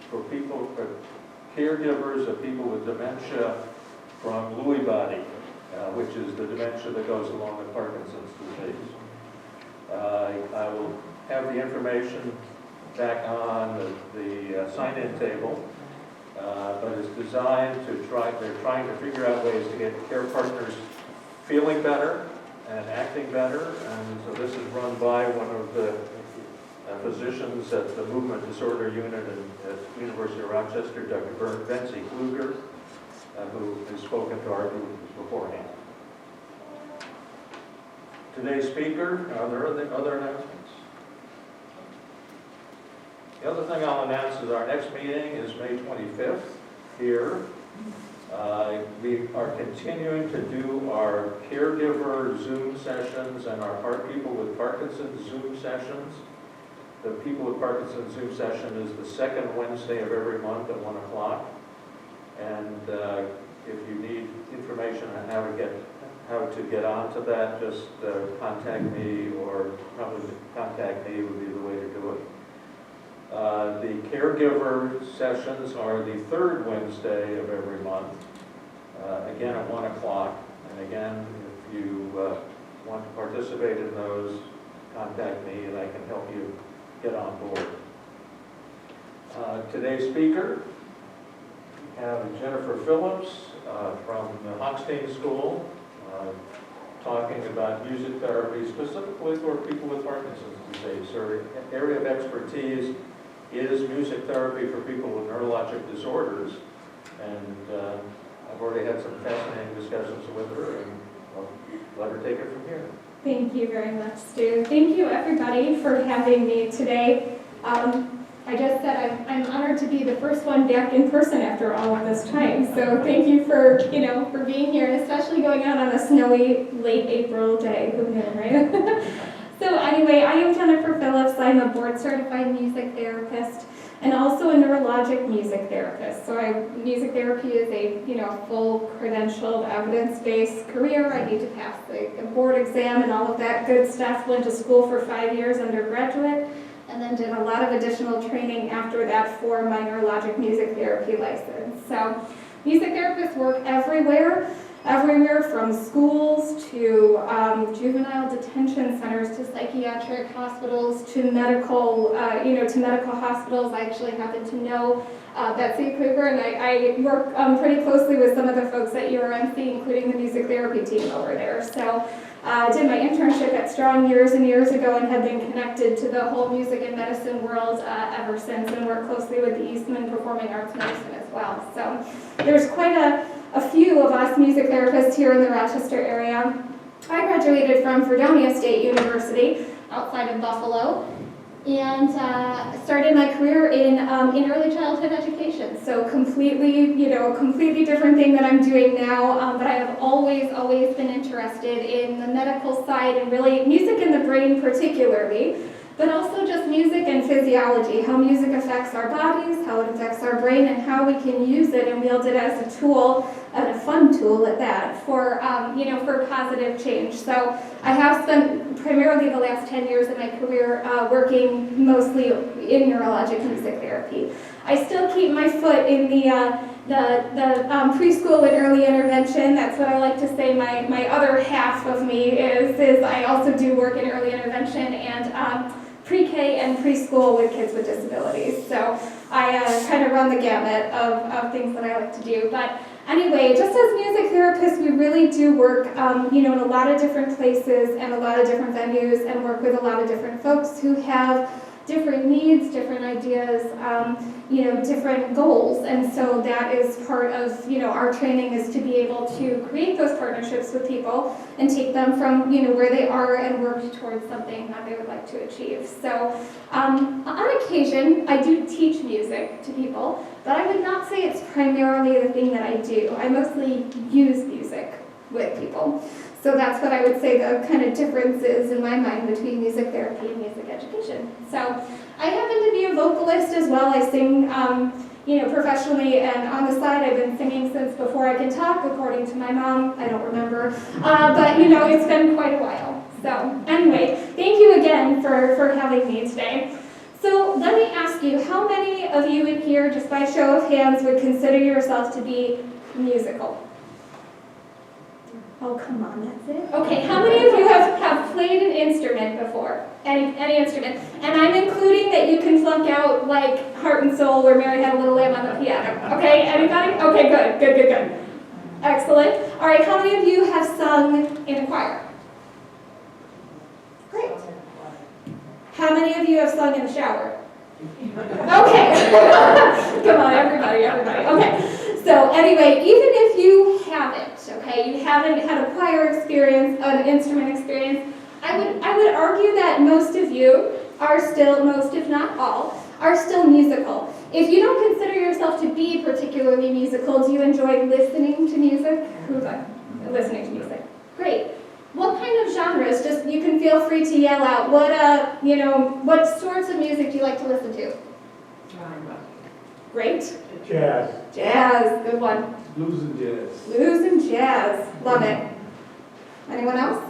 for people, for caregivers of people with dementia from Lewy body, which is the dementia that goes along with Parkinson's disease. I will have the information back on the sign-in table, but it's designed to they're trying to figure out ways to get care partners feeling better and acting better, and so this is run by one of the physicians at the Movement Disorder Unit at the University of Rochester, Dr. Betsy Kluger, who has spoken to our group beforehand. Today's speaker, are there other announcements? The other thing I'll announce is our next meeting is May 25th here. We are continuing to do our caregiver Zoom sessions and our people with Parkinson's Zoom sessions. The people with Parkinson's Zoom session is the second Wednesday of every month at 1 o'clock. And if you need information on how to get onto that, just contact me, or probably contact me would be the way to do it. The caregiver sessions are the third Wednesday of every month, again at 1 o'clock. And again, if you want to participate in those, contact me and I can help you get on board. Today's speaker, we have Jennifer Phillips from the Hochstein School, talking about music therapy specifically for people with Parkinson's disease. Her area of expertise is music therapy for people with neurologic disorders, and I've already had some fascinating discussions with her, and I'll let her take it from here. Thank you very much, Stu. Thank you, everybody, for having me today. I just said I'm honored to be the first one back in person after all of this time. So thank you for for being here, and especially going out on a snowy late April day. Who knew, right? So anyway, I am Jennifer Phillips. I'm a board-certified music therapist and also a neurologic music therapist. So music therapy is a full credentialed, evidence-based career. I need to pass the board exam and all of that good stuff. Went to school for 5 years undergraduate, and then did a lot of additional training after that for my neurologic music therapy license. So music therapists work everywhere from schools to juvenile detention centers to psychiatric hospitals to medical, to medical hospitals. I actually happen to know Betsy Kluger, and I work pretty closely with some of the folks at URMC, including the music therapy team over there. So I did my internship at Strong years and years ago and have been connected to the whole music and medicine world ever since, and work closely with the Eastman Performing Arts Medicine as well. So there's quite a few of us music therapists here in the Rochester area. I graduated from Fredonia State University outside of Buffalo, and started my career in early childhood education. So completely different thing that I'm doing now, but I have always been interested in the medical side, and really music in the brain particularly, but also just music and physiology, how music affects our bodies, how it affects our brain, and how we can use it and wield it as a tool, and a fun tool at that, for for positive change. So I have spent primarily the last 10 years of my career working mostly in neurologic music therapy. I still keep my foot in the preschool and early intervention. That's what I like to say. My other half of me is I also do work in early intervention and pre-K and preschool with kids with disabilities. So I kind of run the gamut of things that I like to do. But anyway, just as music therapists, we really do work in a lot of different places and a lot of different venues, and work with a lot of different folks who have different needs, different ideas, different goals. And so that is part of, our training, is to be able to create those partnerships with people and take them from, where they are and work towards something that they would like to achieve. So on occasion, I do teach music to people, but I would not say it's primarily the thing that I do. I mostly use music with people. So that's what I would say the kind of difference is in my mind between music therapy and music education. So I happen to be a vocalist as well. I sing, professionally, and on the side I've been singing since before I can talk, according to my mom. I don't remember, but it's been quite a while. So anyway, thank you again for having me today. So let me ask you, how many of you in here, just by show of hands, would consider yourself to be musical? Oh, come on, that's it? Okay, how many of you have played an instrument before? Any instrument? And I'm including that you can flunk out like Heart and Soul or Mary Had a Little Lamb on the piano. Okay, anybody? Okay, good. Excellent. All right, how many of you have sung in a choir? Great. How many of you have sung in the shower? Okay. Come on, everybody. Okay. So anyway, even if you haven't, okay, you haven't had a choir experience, an instrument experience, I would argue that most of you are still, most if not all, are still musical. If you don't consider yourself to be particularly musical, do you enjoy listening to music? Who's listening to music? Great. What kind of genres? Just, you can feel free to yell out. What sorts of music do you like to listen to? Great. Jazz, good one. Blues and jazz. Blues and jazz, love it. Anyone else?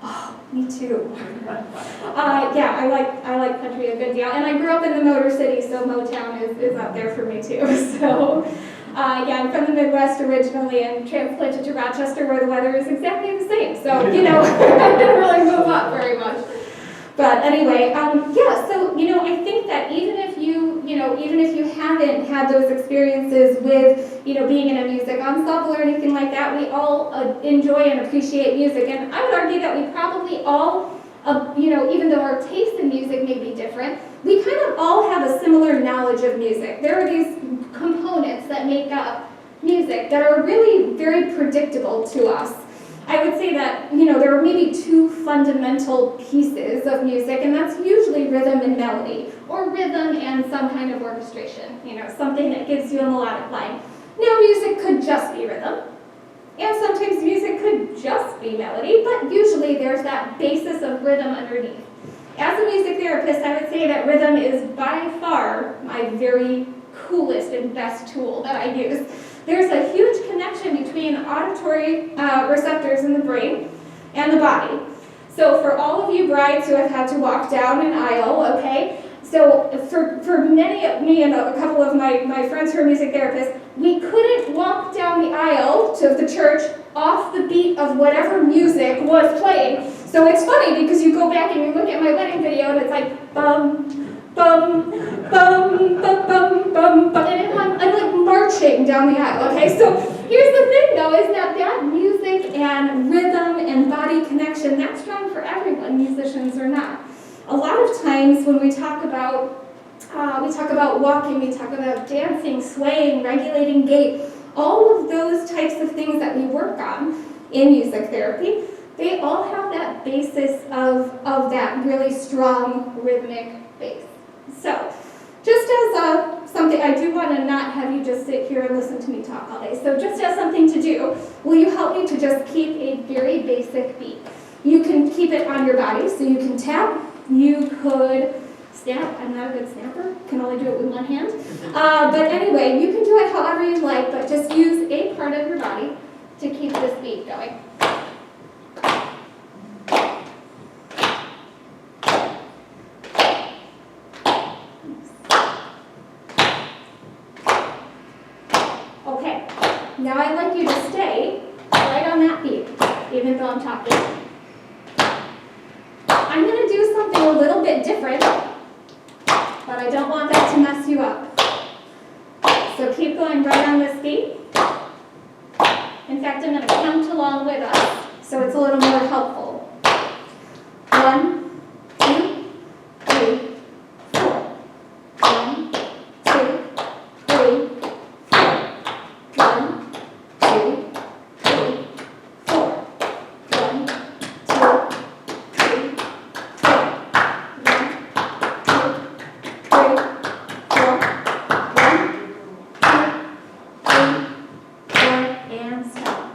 Oh, me too. Yeah, I like country a good deal, and I grew up in the Motor City, so Motown is up there for me too. So, yeah, I'm from the Midwest originally and transplanted to Rochester, where the weather is exactly the same. So, I didn't really move up very much. But anyway, yeah, so, I think that even if you haven't had those experiences with, being in a music ensemble or anything like that, we all enjoy and appreciate music. And I would argue that we probably all, even though our taste in music may be different, we kind of all have a similar knowledge of music. There are these components that make up music that are really very predictable to us. I would say that, there are maybe two fundamental pieces of music, and that's usually rhythm and melody, or rhythm and some kind of orchestration, something that gives you a melodic line. Now, music could just be rhythm, and sometimes music could just be melody, but usually there's that basis of rhythm underneath. As a music therapist, I would say that rhythm is by far my very coolest and best tool that I use. There's a huge connection between auditory receptors in the brain and the body. So for all of you brides who have had to walk down an aisle, okay, so for many of me and a couple of my friends who are music therapists, we couldn't walk down the aisle to the church off the beat of whatever music was playing. So it's funny because you go back and you look at my wedding video and it's like bum, bum, bum, bum, bum, bum, bum, and I'm like marching down the aisle, okay? So here's the thing though, is that music and rhythm and body connection, that's strong for everyone, musicians or not. A lot of times when we talk about walking, we talk about dancing, swaying, regulating gait, all of those types of things that we work on in music therapy, they all have that basis of that really strong rhythmic base. So, just as something, I do want to not have you just sit here and listen to me talk all day. So just as something to do, will you help me to just keep a very basic beat? You can keep it on your body, so you can tap, you could snap. I'm not a good snapper, can only do it with one hand. But anyway, you can do it however you like, but just use a part of your body to keep this beat going. Okay, now I'd like you to stay right on that beat, even though I'm talking. I'm going to do something a little bit different, but I don't want that to mess you up. So keep going right on this beat. In fact, I'm going to count along with us, so it's a little more helpful. 1, 2, 3, 4. 1, 2, 3, 4. 1, 2, 3, 4. 1, 2, 3, 4. 1, 2, 3, 4. 1, 2, 3, 4, and stop.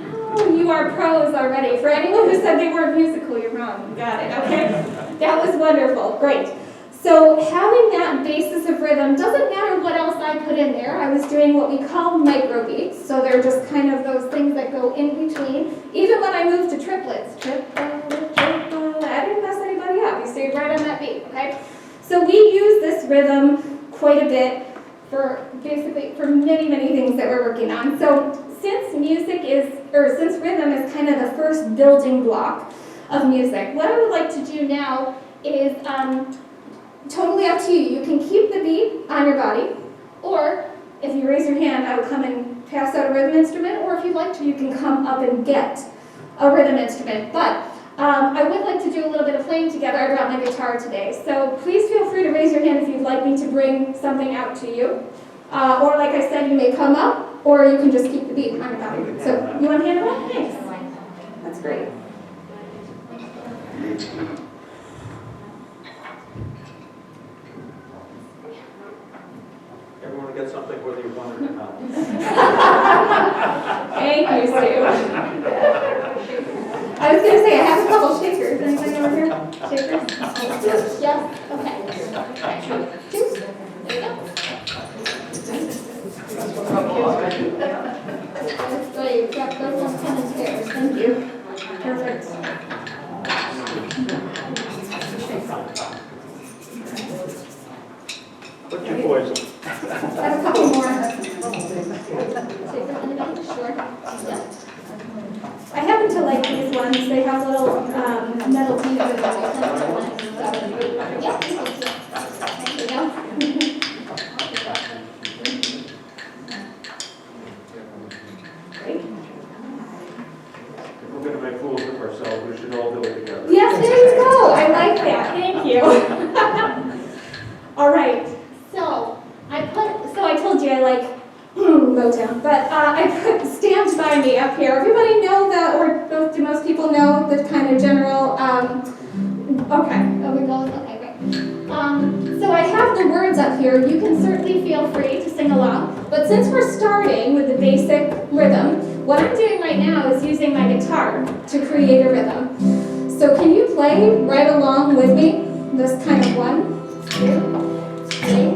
Wow, you are pros already. For anyone who said they weren't musical, you're wrong. You got it, okay? That was wonderful. Great. So having that basis of rhythm, doesn't matter what else I put in there. I was doing what we call microbeats. So they're just kind of those things that go in between. Even when I moved to triplets, triple, I didn't mess anybody up. You stayed right on that beat, okay? we use this rhythm quite a bit for many, many things that we're working on. So since rhythm is kind of the first building block of music, what I would like to do now is totally up to you. You can keep the beat on your body, or if you raise your hand, I will come and pass out a rhythm instrument, or if you'd like to, you can come up and get a rhythm instrument. But I would like to do a little bit of playing together. I brought my guitar today, so please feel free to raise your hand if you'd like me to bring something out to you. Or like I said, you may come up, or you can just keep the beat on your body. So you want to hand it up? Thanks. That's great. Everyone get something whether you want it or not. Thank you, Stu. I was going to say, I have a couple shakers. Anybody over here? Shakers? Yes? Okay. Two. There you go. That's great. You've got those ones coming pairs. Thank you. Perfect. Put your poison. I have a couple more. Anybody? Sure. Yeah. I happen to like these ones. They have little metal pieces in them. Yeah. There you go. If we're going to make fools of ourselves, we should all do it together. Yes, there you go. I like that. Thank you. All right. So I told you I like Motown, but I put Stand By Me up here. Everybody know do most people know the kind of general, okay, are we going? Okay, great. So I have the words up here. You can certainly feel free to sing along, but since we're starting with the basic rhythm, what I'm doing right now is using my guitar to create a rhythm. So can you play right along with me? This kind of 1, 2, 3,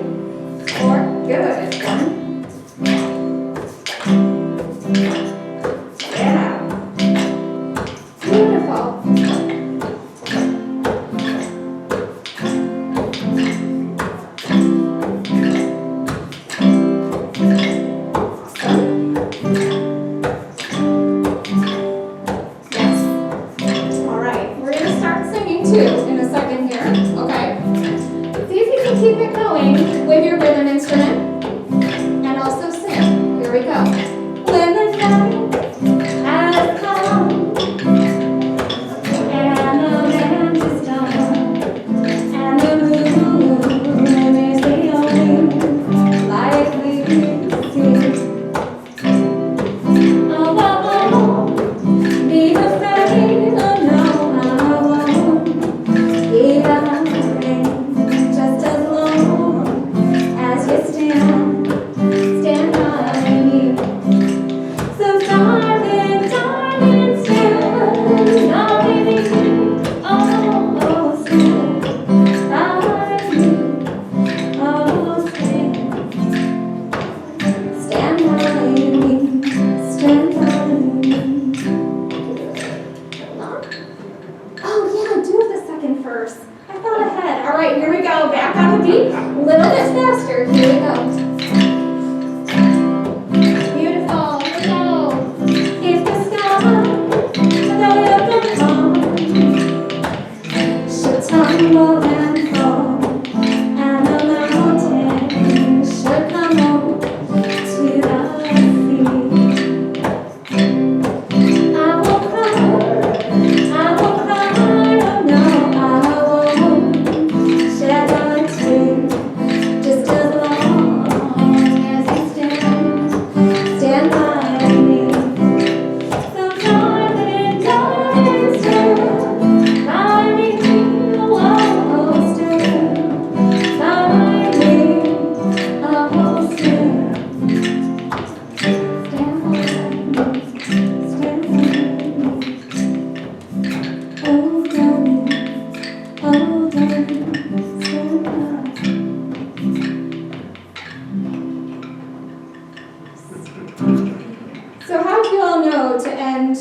4, good. 1. Yeah. Beautiful. Yes. All right, we're going to start singing too in a second here, okay? See if you can keep it going with your rhythm instrument and also sing. Here we go. When the night has come and the land is done and the moon is the only light we see. Oh, I won't be afraid. Oh, no, I won't be afraid. Just as long as you stand by me. So darling, darling, stand by me. Oh, stand by me. Oh, stand by me. Stand by me. Oh yeah, do the second verse. I thought ahead. All right, here we go. Back on the beat. A little bit faster. Here we go. Beautiful. Here we go. If the sky that will come should tumble and fall, and the mountains should come on to the sea, I will cry. I will cry. Oh no, I won't shed a tear. Just as long as you stand by me. So darling, darling, stand by me. Oh, stand by me. Oh, stand by me. Stand by me. Oh, darling, stand by me. So how do you all know to end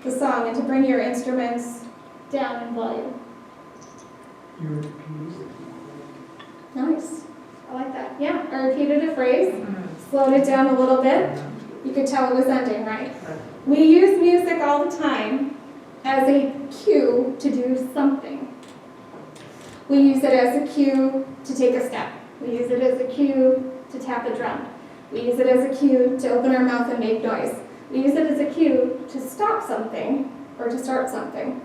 the song and to bring your instruments down in volume? Nice. I like that. Yeah, I repeated a phrase, slowed it down a little bit. You could tell it was ending, right? We use music all the time as a cue to do something. We use it as a cue to take a step. We use it as a cue to tap a drum. We use it as a cue to open our mouth and make noise. We use it as a cue to stop something or to start something.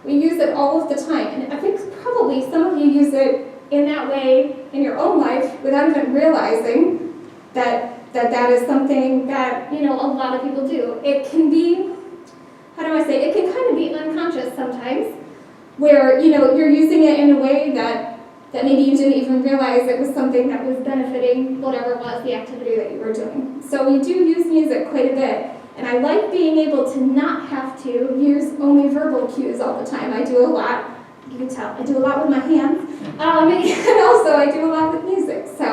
We use it all of the time, and I think probably some of you use it in that way in your own life without even realizing that is something that, a lot of people do. It can be, it can kind of be unconscious sometimes, where, you're using it in a way that maybe you didn't even realize it was something that was benefiting whatever it was, the activity that you were doing. So we do use music quite a bit, and I like being able to not have to use only verbal cues all the time. I do a lot, you can tell, I do a lot with my hands, and also I do a lot with music. So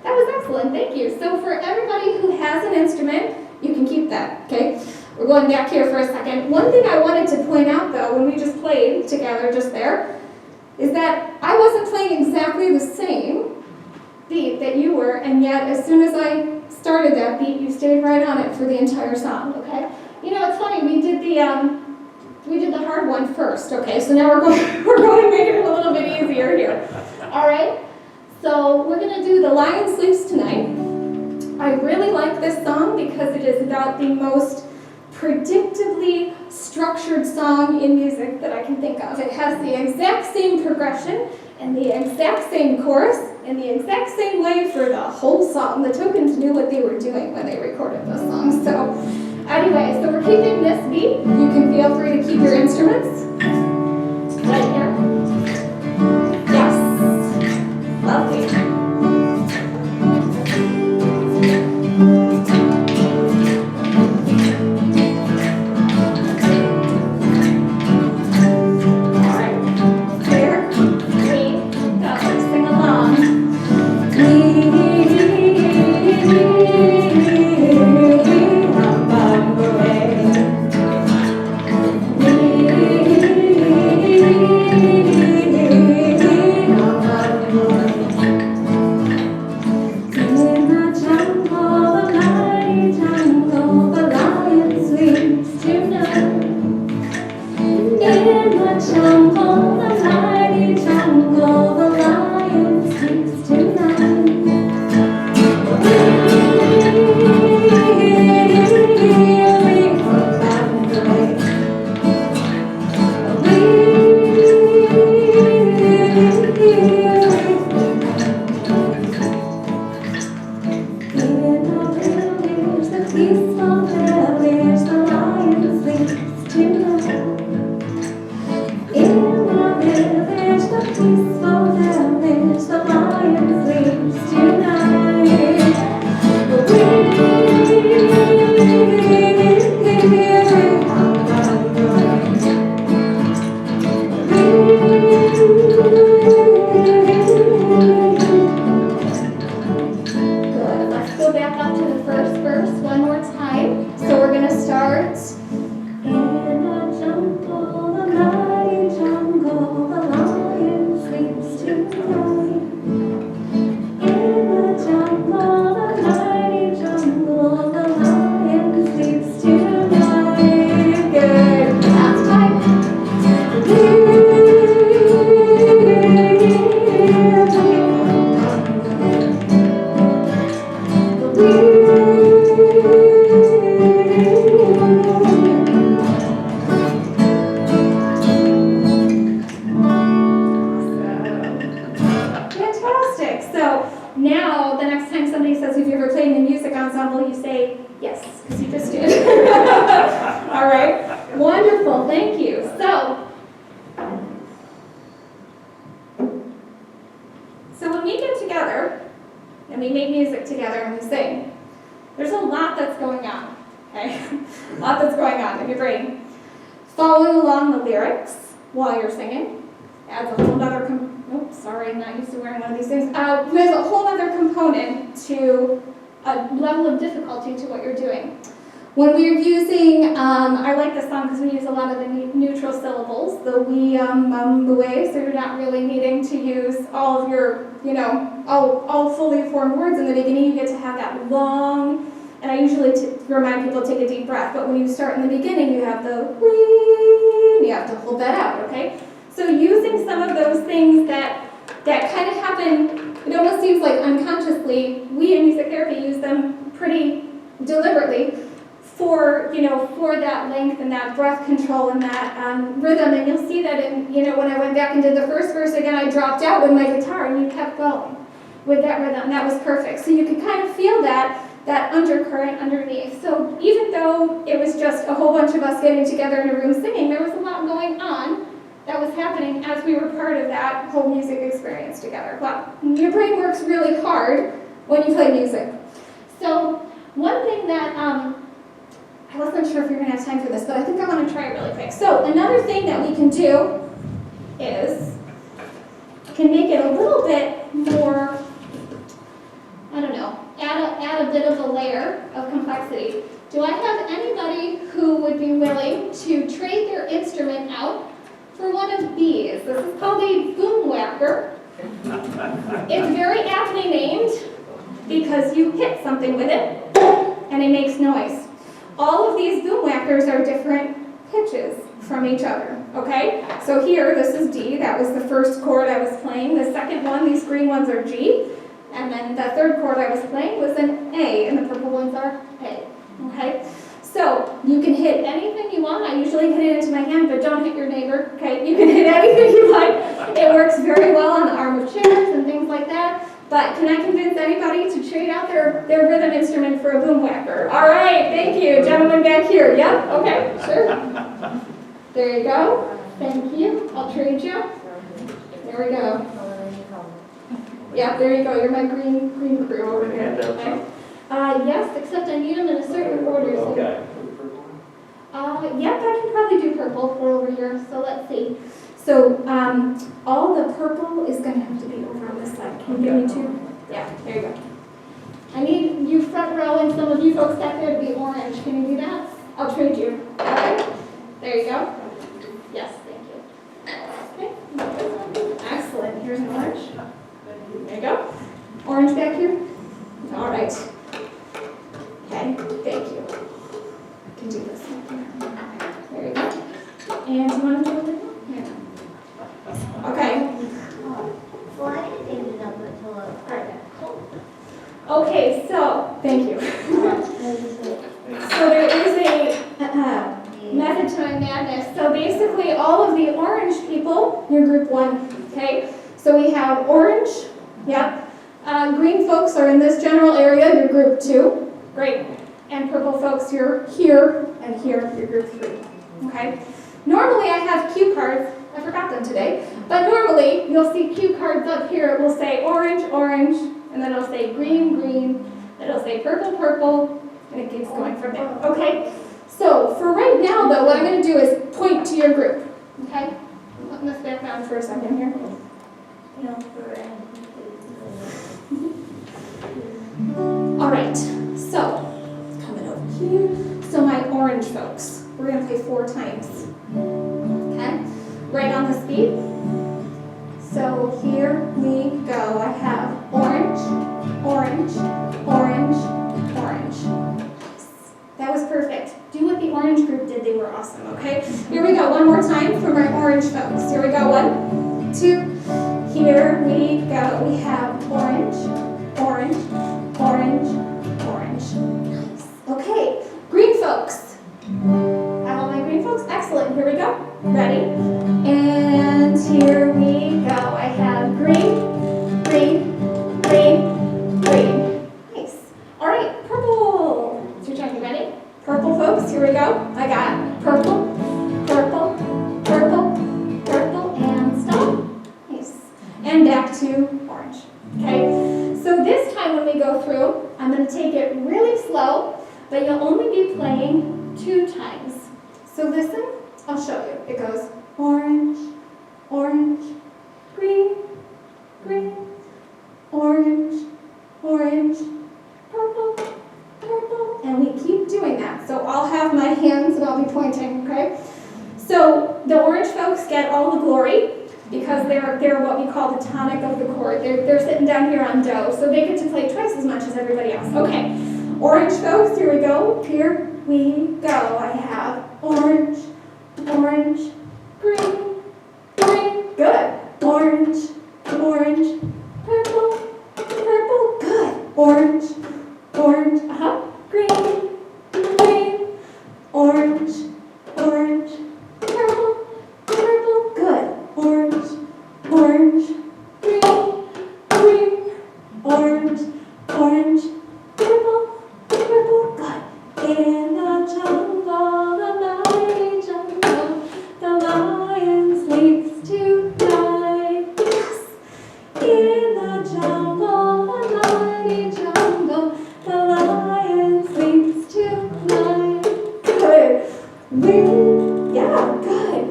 that was excellent, thank you. So for everybody who has an instrument, you can keep that, okay? We're going back here for a second. One thing I wanted to point out, though, when we just played together just there, is that I wasn't playing exactly the same beat that you were, and yet as soon as I started that beat, you stayed right on it for the entire song, okay? It's funny, we did the hard one first, okay? So now we're going to make it a little bit easier here. All right? So we're going to do The Lion Sleeps Tonight. I really like this song because it is about the most predictably structured song in music that I can think of. It has the exact same progression and the exact same chorus in the exact same way for the whole song. The Tokens knew what they were doing when they recorded this song. So anyway, so we're keeping this beat. You can feel free to keep your instruments right here. Yes. Lovely. When we're using, I like this song because we use a lot of the neutral syllables, the we, the way, so you're not really needing to use all of your all fully formed words in the beginning, you get to have that long, and I usually remind people to take a deep breath, but when you start in the beginning, you have the wee, you have to hold that out, okay? So using some of those things that kind of happen, it almost seems like unconsciously, we in music therapy use them pretty deliberately for that length and that breath control and that rhythm. And you'll see that when I went back and did the first verse again, I dropped out with my guitar and you kept going with that rhythm. That was perfect. So you could kind of feel that undercurrent underneath. So even though it was just a whole bunch of us getting together in a room singing, there was a lot going on that was happening as we were part of that whole music experience together. But your brain works really hard when you play music. So one thing that, I wasn't sure if you're going to have time for this, but I think I want to try it really quick. So another thing that we can do is, can make it a little bit more, I don't know, add a bit of a layer of complexity. Do I have anybody who would be willing to trade their instrument out for one of these? This is called a boom whacker. It's very aptly named because you hit something with it and it makes noise. All of these boom whackers are different pitches from each other, okay? So here, this is D. That was the first chord I was playing. The second one, these green ones are G. And then the third chord I was playing was an A, and the purple ones are A, okay? So you can hit anything you want. I usually hit it into my hand, but don't hit your neighbor, okay? You can hit anything you like. It works very well on the arm of chairs and things like that. But can I convince anybody to trade out their rhythm instrument for a boom whacker? All right, thank you. Gentleman back here. Yep, okay, sure. There you go. Thank you. I'll trade you. There we go. Yeah, there you go. You're my green crew over here. Okay. Yes, except I need them in a certain order. So. Okay. Yep, I can probably do purple for over here. So let's see. So all the purple is going to have to be over on this side. Can you give me two? Yeah, there you go. I need you front row and some of you folks back there to be orange. Can you do that? I'll trade you. Okay. There you go. Yes, thank you. Okay. Excellent. Here's an orange. There you go. Orange back here. All right. Okay. Thank you. I can do this. There you go. And you want to do it? Yeah. Okay. Why ended up until Okay, so, thank you. So there is a method to my madness. So basically all of the orange people, you're group one, okay? So we have orange, yep. Green folks are in this general area, you're group two, great. And purple folks, you're here, and here, you're group three, okay? Normally I have cue cards. I forgot them today. But normally, you'll see cue cards up here. It will say orange, orange, and then it'll say green, green, then it'll say purple, purple, and it keeps going from there. Okay? So, for right now, though, what I'm going to do is point to your group. Okay? I'm putting this back down for a second here. All right. So, coming over here. So, my orange folks. We're going to play 4 times. Okay? Right on the speed. So here we go. I have orange, orange, orange, orange. That was perfect. Do what the orange group did. They were awesome, okay? Here we go. One more time for my orange folks. Here we go. 1, 2. Here we go. We have orange, orange, orange, orange. Nice. Okay. Green folks. I want my green folks. Excellent. Here we go. Ready? And here we go. I have green, green, green, green. Nice. All right, purple. It's your turn. You ready? Purple, folks. Here we go. I got purple, purple, purple, purple, and stop. Nice. And back to orange. Okay? So this time when we go through, I'm going to take it really slow, but you'll only be playing 2 times. So listen. I'll show you. It goes orange, orange, green, green, orange, orange, purple, purple, and we keep doing that. So I'll have my hands and I'll be pointing, okay? So the orange folks get all the glory. because they're what we call the tonic of the chord. They're sitting down here on do, so they get to play twice as much as everybody else. Okay, orange folks, here we go. Here we go. I have orange, orange, green, green, good. Orange, orange, purple, purple, good. Orange, orange, green, green, orange, orange, purple, purple, good. Orange, orange, green, green, orange, orange, purple, purple, good. In the jungle, the mighty jungle, the lion sleeps tonight. Yes. In the jungle, the mighty jungle, the lion sleeps tonight. Good. Yeah, good.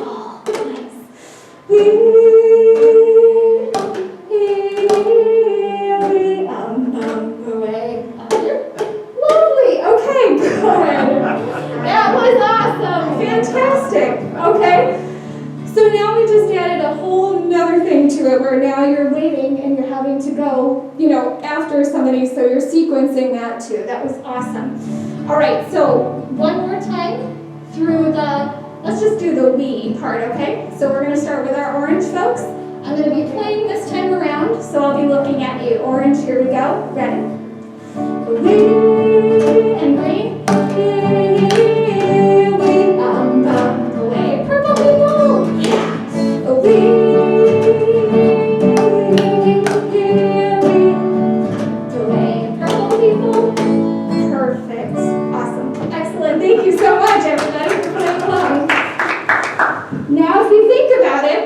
Oh, nice. Lovely. Okay, good. That was awesome. Fantastic. Okay. So now we just added a whole nother thing to it where now you're waiting and you're having to go, after somebody, so you're sequencing that too. That was awesome. All right, so one more time through let's just do the we part, okay? So we're going to start with our orange folks. I'm going to be playing this time around, so I'll be looking at you. Orange, here we go. Ready? We and green. Here we away. Purple people. Yeah. Away. Purple people. Perfect. Awesome. Excellent. Thank you so much, everybody, for playing along. Now, if you think about it,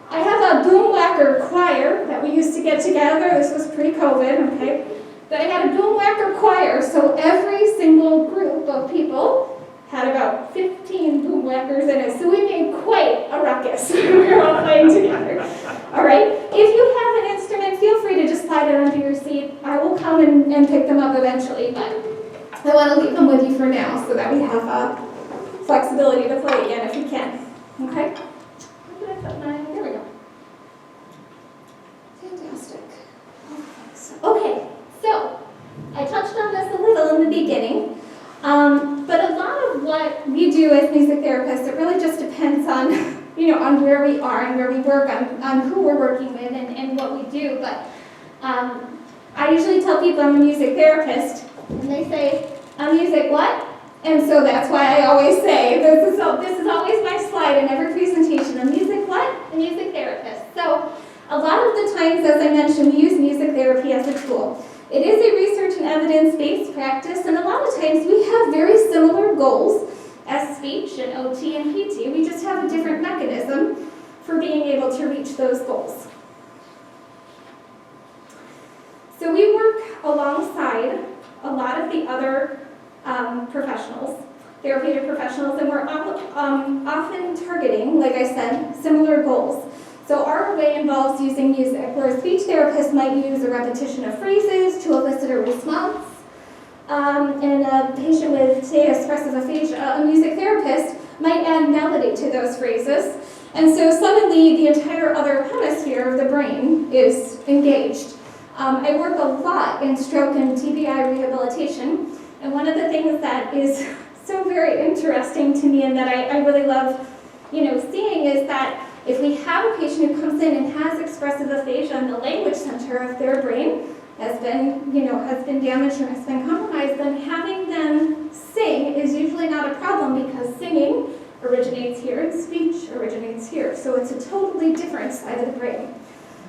I have a boomwhacker choir that we used to get together. This was pre-COVID, okay? But I had a boomwhacker choir, so every single group of people had about 15 boomwhackers in it, so we made quite a ruckus when we were all playing together. All right? If you have an instrument, feel free to just slide it under your seat. I will come and pick them up eventually, but I want to leave them with you for now so that we have flexibility to play again if we can. Okay? There we go. Fantastic. Okay, so I touched on this a little in the beginning, but a lot of what we do as music therapists, it really just depends on, on where we are and where we work, on who we're working with and what we do. But I usually tell people I'm a music therapist, and they say, "A music what?" And so that's why I always say, this is always my slide in every presentation, a music what? A music therapist. So a lot of the times, as I mentioned, we use music therapy as a tool. It is a research and evidence-based practice, and a lot of times we have very similar goals as speech and OT and PT. We just have a different mechanism for being able to reach those goals. So we work alongside a lot of the other professionals, therapeutic professionals, and we're often targeting, like I said, similar goals. So our way involves using music, where a speech therapist might use a repetition of phrases to elicit a response. And a patient with, say, expressive aphasia, a music therapist might add melody to those phrases. And so suddenly the entire other hemisphere of the brain is engaged. I work a lot in stroke and TBI rehabilitation. And one of the things that is so very interesting to me and that I really love, seeing is that if we have a patient who comes in and has expressive aphasia and the language center of their brain has been damaged or has been compromised, then having them sing is usually not a problem because singing originates here and speech originates here. So it's a totally different side of the brain.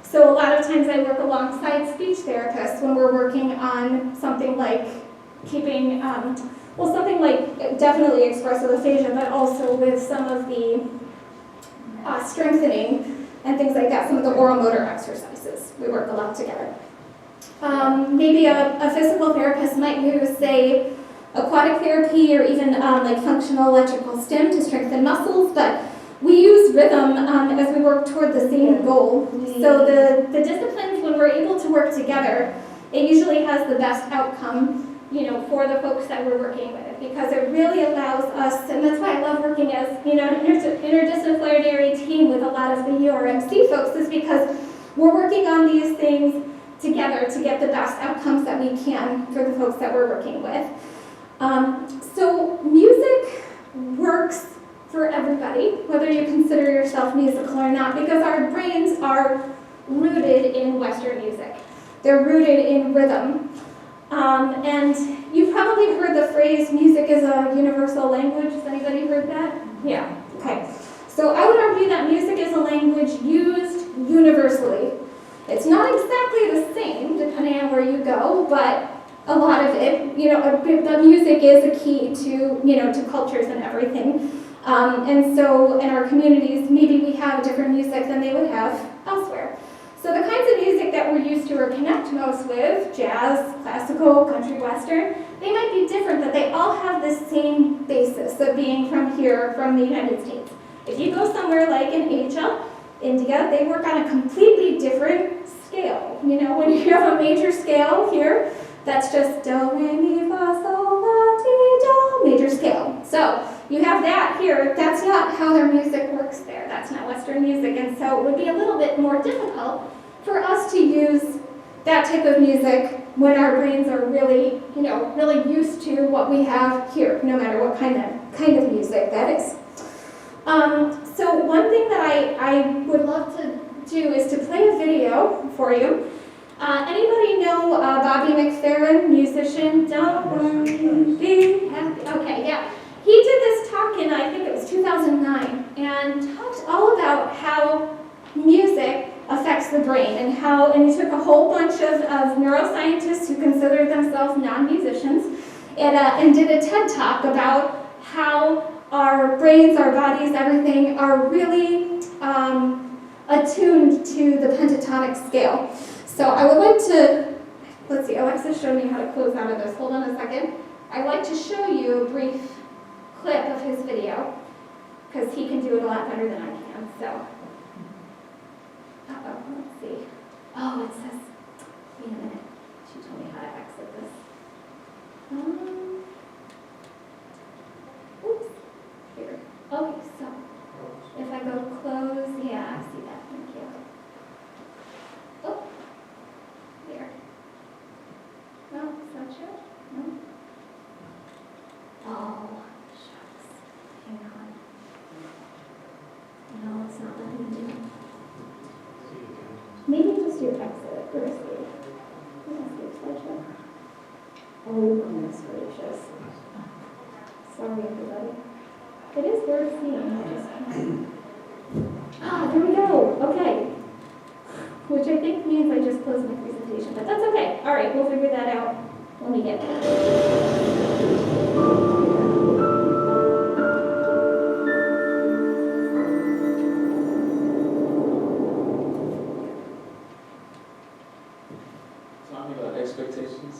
So a lot of times I work alongside speech therapists when we're working on something like keeping, something like definitely expressive aphasia, but also with some of the strengthening and things like that, some of the oral motor exercises. We work a lot together. Maybe a physical therapist might use, say, aquatic therapy or even like functional electrical stim to strengthen muscles, but we use rhythm as we work toward the same goal. So the disciplines, when we're able to work together, it usually has the best outcome for the folks that we're working with, because it really allows us, and that's why I love working as, an interdisciplinary team with a lot of the URMC folks, is because we're working on these things together to get the best outcomes that we can for the folks that we're working with. So music works for everybody, whether you consider yourself musical or not, because our brains are rooted in Western music. They're rooted in rhythm. And you've probably heard the phrase, music is a universal language. Has anybody heard that? Yeah, okay. So I would argue that music is a language used universally. It's not exactly the same, depending on where you go, but a lot of it, the music is a key to, to cultures and everything. And so in our communities, maybe we have different music than they would have elsewhere. So the kinds of music that we're used to or connect most with, jazz, classical, country western, they might be different, but they all have the same basis of being from here, from the United States. If you go somewhere like in Asia, India, they work on a completely different scale. When you have a major scale here, that's just do, re, mi, fa, sol, la, ti, do, major scale. So you have that here. That's not how their music works there. That's not Western music. And so it would be a little bit more difficult for us to use that type of music when our brains are really, really used to what we have here, no matter what kind of music that is. So one thing that I would love to do is to play a video for you. Anybody know Bobby McFerrin, musician? Don't worry, be happy. Okay, yeah. He did this talk in, I think it was 2009, and talked all about how music affects the brain and he took a whole bunch of neuroscientists who consider themselves non-musicians and did a TED Talk about how our brains, our bodies, everything are really attuned to the pentatonic scale. So I would like to, let's see, Alexa showed me how to close out of this. Hold on a second. I'd like to show you a brief clip of his video, because he can do it a lot better than I can, so. Let's see. Oh, it says, wait a minute. She told me how to exit this. Oops. Here. Okay, so if I go close, yeah, I see that. Thank you. Oh, here. No, it's not sure. No. Oh, shucks. Hang on. No, it's not letting me do it. Maybe just do exit or escape. Escape slideshow. Oh, goodness gracious. Sorry, everybody. It is worth seeing. I just can't. There we go. Okay. Which I think means I just closed my presentation, but that's okay. All right, we'll figure that out when we get there. Expectations.